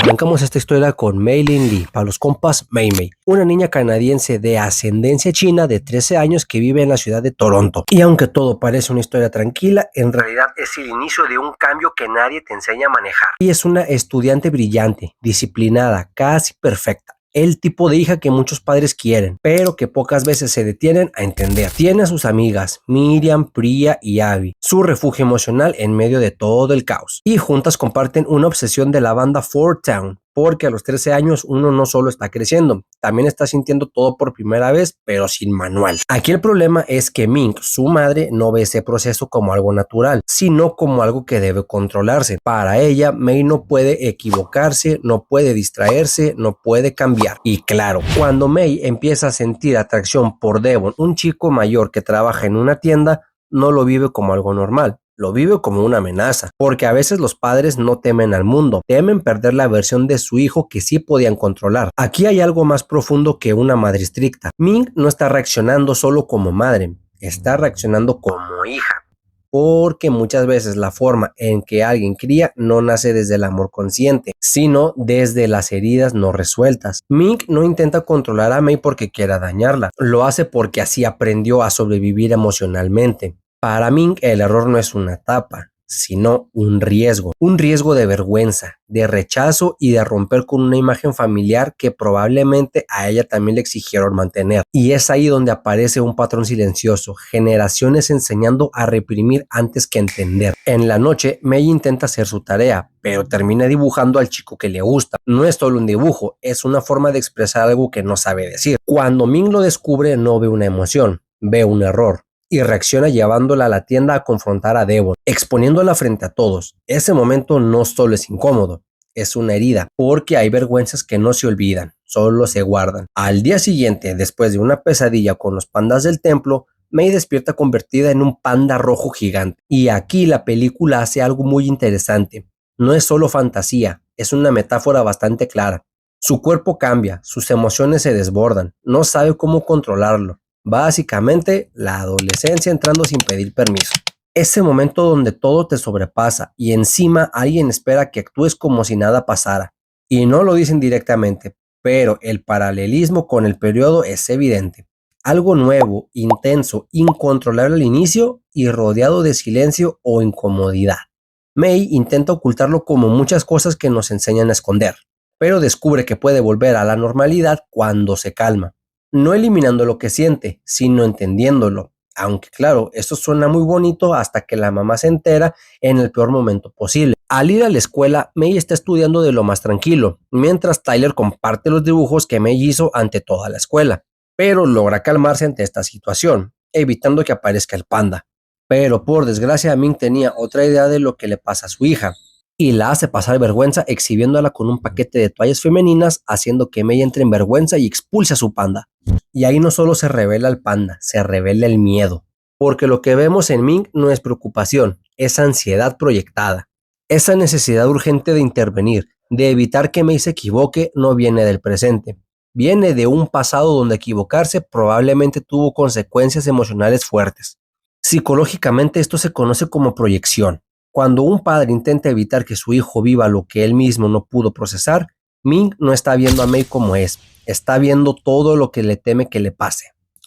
Arrancamos esta historia con Mei Lin Lee, para los compas Mei Mei, una niña canadiense de ascendencia china de 13 años que vive en la ciudad de Toronto. Y aunque todo parece una historia tranquila, en realidad es el inicio de un cambio que nadie te enseña a manejar. Y es una estudiante brillante, disciplinada, casi perfecta. El tipo de hija que muchos padres quieren, pero que pocas veces se detienen a entender. Tiene a sus amigas, Miriam, Priya y Abby, su refugio emocional en medio de todo el caos. Y juntas comparten una obsesión de la banda Four Town, porque a los 13 años uno no solo está creciendo, también está sintiendo todo por primera vez, pero sin manual. Aquí el problema es que Ming, su madre, no ve ese proceso como algo natural, sino como algo que debe controlarse. Para ella, Mei no puede equivocarse, no puede distraerse, no puede cambiar. Y claro, cuando Mei empieza a sentir atracción por Devon, un chico mayor que trabaja en una tienda, no lo vive como algo normal. Lo vive como una amenaza, porque a veces los padres no temen al mundo, temen perder la versión de su hijo que sí podían controlar. Aquí hay algo más profundo que una madre estricta. Ming no está reaccionando solo como madre, está reaccionando como hija, porque muchas veces la forma en que alguien cría no nace desde el amor consciente, sino desde las heridas no resueltas. Ming no intenta controlar a Mei porque quiera dañarla, lo hace porque así aprendió a sobrevivir emocionalmente. Para Ming el error no es una etapa, sino un riesgo de vergüenza, de rechazo y de romper con una imagen familiar que probablemente a ella también le exigieron mantener. Y es ahí donde aparece un patrón silencioso, generaciones enseñando a reprimir antes que entender. En la noche, Mei intenta hacer su tarea, pero termina dibujando al chico que le gusta. No es solo un dibujo, es una forma de expresar algo que no sabe decir. Cuando Ming lo descubre, no ve una emoción, ve un error. Y reacciona llevándola a la tienda a confrontar a Devon, exponiéndola frente a todos. Ese momento no solo es incómodo, es una herida, porque hay vergüenzas que no se olvidan, solo se guardan. Al día siguiente, después de una pesadilla con los pandas del templo, Mei despierta convertida en un panda rojo gigante. Y aquí la película hace algo muy interesante. No es solo fantasía, es una metáfora bastante clara. Su cuerpo cambia, sus emociones se desbordan, no sabe cómo controlarlo. Básicamente, la adolescencia entrando sin pedir permiso. Ese momento donde todo te sobrepasa y encima alguien espera que actúes como si nada pasara. Y no lo dicen directamente, pero el paralelismo con el periodo es evidente. Algo nuevo, intenso, incontrolable al inicio y rodeado de silencio o incomodidad. Mei intenta ocultarlo como muchas cosas que nos enseñan a esconder, pero descubre que puede volver a la normalidad cuando se calma. No eliminando lo que siente, sino entendiéndolo. Aunque claro, esto suena muy bonito hasta que la mamá se entera en el peor momento posible. Al ir a la escuela, Mei está estudiando de lo más tranquilo, mientras Tyler comparte los dibujos que Mei hizo ante toda la escuela. Pero logra calmarse ante esta situación, evitando que aparezca el panda. Pero por desgracia, Ming tenía otra idea de lo que le pasa a su hija, y la hace pasar vergüenza exhibiéndola con un paquete de toallas femeninas, haciendo que Mei entre en vergüenza y expulse a su panda. Y ahí no solo se revela el panda, se revela el miedo. Porque lo que vemos en Ming no es preocupación, es ansiedad proyectada. Esa necesidad urgente de intervenir, de evitar que Mei se equivoque, no viene del presente. Viene de un pasado donde equivocarse probablemente tuvo consecuencias emocionales fuertes. Psicológicamente esto se conoce como proyección. Cuando un padre intenta evitar que su hijo viva lo que él mismo no pudo procesar, Ming no está viendo a Mei como es, está viendo todo lo que le teme que le pase.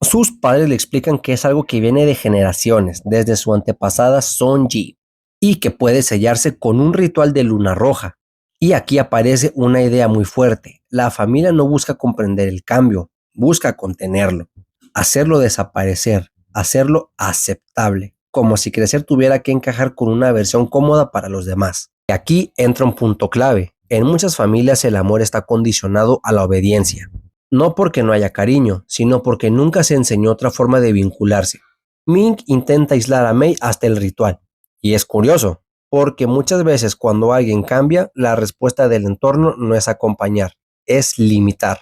Sus padres le explican que es algo que viene de generaciones, desde su antepasada Son Ji, y que puede sellarse con un ritual de luna roja. Y aquí aparece una idea muy fuerte. La familia no busca comprender el cambio, busca contenerlo, hacerlo desaparecer, hacerlo aceptable, como si crecer tuviera que encajar con una versión cómoda para los demás. Y aquí entra un punto clave. En muchas familias el amor está condicionado a la obediencia. No porque no haya cariño, sino porque nunca se enseñó otra forma de vincularse. Ming intenta aislar a Mei hasta el ritual. Y es curioso, porque muchas veces cuando alguien cambia, la respuesta del entorno no es acompañar, es limitar.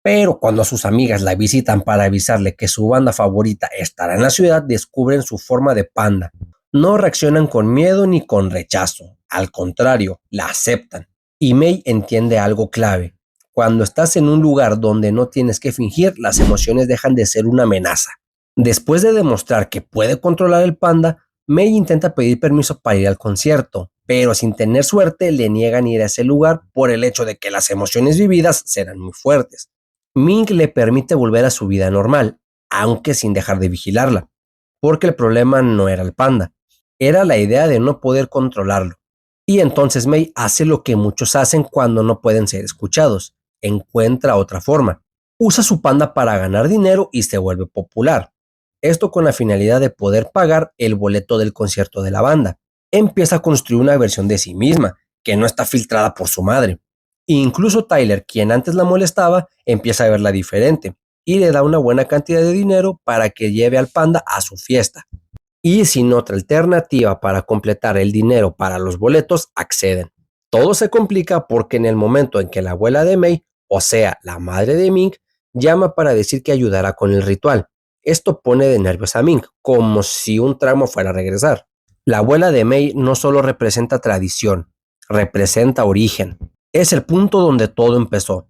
Pero cuando sus amigas la visitan para avisarle que su banda favorita estará en la ciudad, descubren su forma de panda. No reaccionan con miedo ni con rechazo, al contrario, la aceptan. Y Mei entiende algo clave. Cuando estás en un lugar donde no tienes que fingir, las emociones dejan de ser una amenaza. Después de demostrar que puede controlar el panda, Mei intenta pedir permiso para ir al concierto, pero sin tener suerte le niegan ir a ese lugar por el hecho de que las emociones vividas serán muy fuertes. Ming le permite volver a su vida normal, aunque sin dejar de vigilarla, porque el problema no era el panda, era la idea de no poder controlarlo. Y entonces Mei hace lo que muchos hacen cuando no pueden ser escuchados, encuentra otra forma. Usa su panda para ganar dinero y se vuelve popular. Esto con la finalidad de poder pagar el boleto del concierto de la banda. Empieza a construir una versión de sí misma, que no está filtrada por su madre. Incluso Tyler, quien antes la molestaba, empieza a verla diferente y le da una buena cantidad de dinero para que lleve al panda a su fiesta. Y sin otra alternativa para completar el dinero para los boletos, acceden. Todo se complica porque en el momento en que la abuela de Mei, o sea, la madre de Ming, llama para decir que ayudará con el ritual. Esto pone de nervios a Ming, como si un trauma fuera a regresar. La abuela de Mei no solo representa tradición, representa origen. Es el punto donde todo empezó.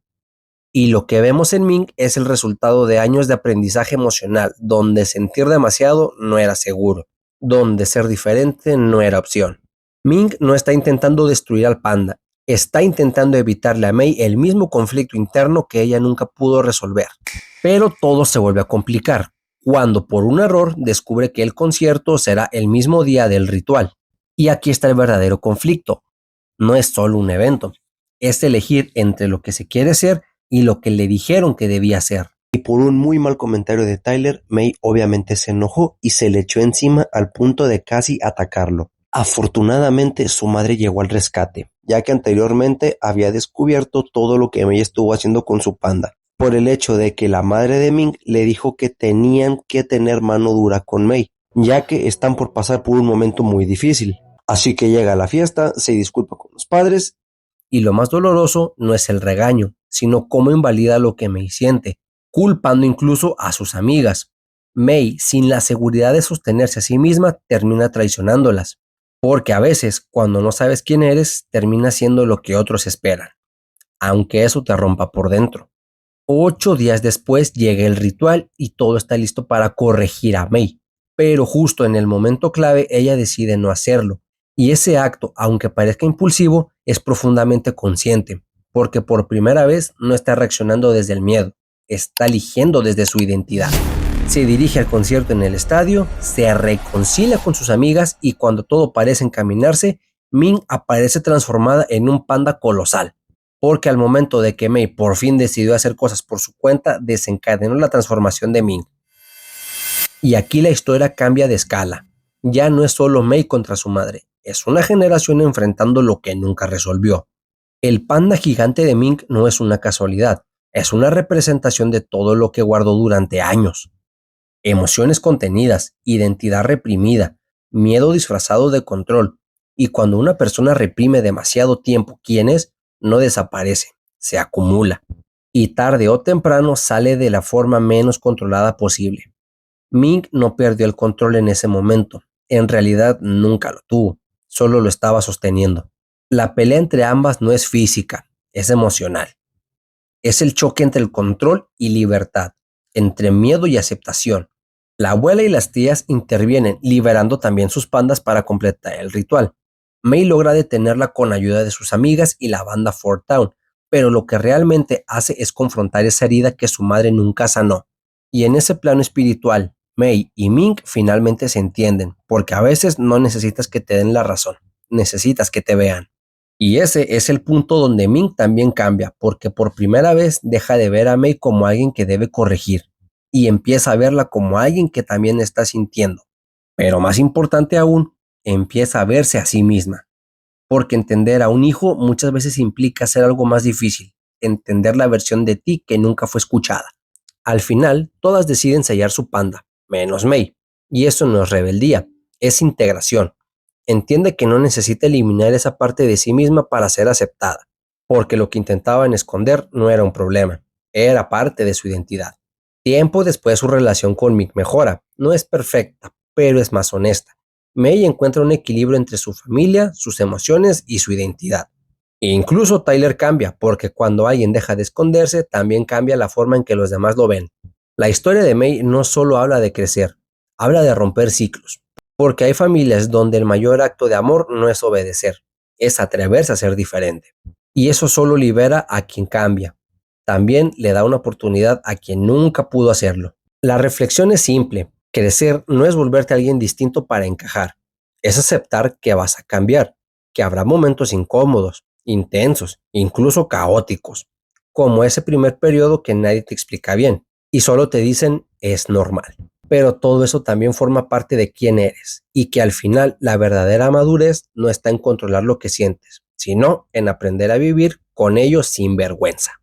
Y lo que vemos en Ming es el resultado de años de aprendizaje emocional, donde sentir demasiado no era seguro, donde ser diferente no era opción. Ming no está intentando destruir al panda, está intentando evitarle a Mei el mismo conflicto interno que ella nunca pudo resolver. Pero todo se vuelve a complicar, cuando por un error descubre que el concierto será el mismo día del ritual. Y aquí está el verdadero conflicto. No es solo un evento, es elegir entre lo que se quiere ser y lo que le dijeron que debía ser. Y por un muy mal comentario de Tyler, Mei obviamente se enojó y se le echó encima al punto de casi atacarlo. Afortunadamente su madre llegó al rescate, ya que anteriormente había descubierto todo lo que Mei estuvo haciendo con su panda, por el hecho de que la madre de Ming le dijo que tenían que tener mano dura con Mei, ya que están por pasar por un momento muy difícil. Así que llega a la fiesta, se disculpa con los padres. Y lo más doloroso no es el regaño, sino cómo invalida lo que Mei siente, culpando incluso a sus amigas. Mei, sin la seguridad de sostenerse a sí misma, termina traicionándolas, porque a veces, cuando no sabes quién eres, terminas siendo lo que otros esperan, aunque eso te rompa por dentro. 8 días después llega el ritual y todo está listo para corregir a Mei, pero justo en el momento clave ella decide no hacerlo, y ese acto, aunque parezca impulsivo, es profundamente consciente, porque por primera vez no está reaccionando desde el miedo, está eligiendo desde su identidad. Se dirige al concierto en el estadio, se reconcilia con sus amigas y cuando todo parece encaminarse, Ming aparece transformada en un panda colosal, porque al momento de que Mei por fin decidió hacer cosas por su cuenta, desencadenó la transformación de Ming. Y aquí la historia cambia de escala. Ya no es solo Mei contra su madre, es una generación enfrentando lo que nunca resolvió. El panda gigante de Ming no es una casualidad, es una representación de todo lo que guardó durante años. Emociones contenidas, identidad reprimida, miedo disfrazado de control. Y cuando una persona reprime demasiado tiempo quién es, no desaparece, se acumula. Y tarde o temprano sale de la forma menos controlada posible. Ming no perdió el control en ese momento. En realidad nunca lo tuvo, solo lo estaba sosteniendo. La pelea entre ambas no es física, es emocional. Es el choque entre el control y libertad, entre miedo y aceptación. La abuela y las tías intervienen, liberando también sus pandas para completar el ritual. Mei logra detenerla con ayuda de sus amigas y la banda Fort Town, pero lo que realmente hace es confrontar esa herida que su madre nunca sanó. Y en ese plano espiritual, Mei y Ming finalmente se entienden, porque a veces no necesitas que te den la razón, necesitas que te vean. Y ese es el punto donde Ming también cambia, porque por primera vez deja de ver a Mei como alguien que debe corregir y empieza a verla como alguien que también está sintiendo. Pero más importante aún, empieza a verse a sí misma, porque entender a un hijo muchas veces implica hacer algo más difícil, entender la versión de ti que nunca fue escuchada. Al final, todas deciden sellar su panda, menos Mei, y eso no es rebeldía, es integración. Entiende que no necesita eliminar esa parte de sí misma para ser aceptada, porque lo que intentaban esconder no era un problema, era parte de su identidad. Tiempo después su relación con Mick mejora, no es perfecta, pero es más honesta. Mei encuentra un equilibrio entre su familia, sus emociones y su identidad. E incluso Tyler cambia, porque cuando alguien deja de esconderse, también cambia la forma en que los demás lo ven. La historia de Mei no solo habla de crecer, habla de romper ciclos, porque hay familias donde el mayor acto de amor no es obedecer, es atreverse a ser diferente. Y eso solo libera a quien cambia. También le da una oportunidad a quien nunca pudo hacerlo. La reflexión es simple. Crecer no es volverte a alguien distinto para encajar. Es aceptar que vas a cambiar, que habrá momentos incómodos, intensos, incluso caóticos, como ese primer periodo que nadie te explica bien y solo te dicen es normal. Pero todo eso también forma parte de quién eres y que al final la verdadera madurez no está en controlar lo que sientes, sino en aprender a vivir con ello sin vergüenza.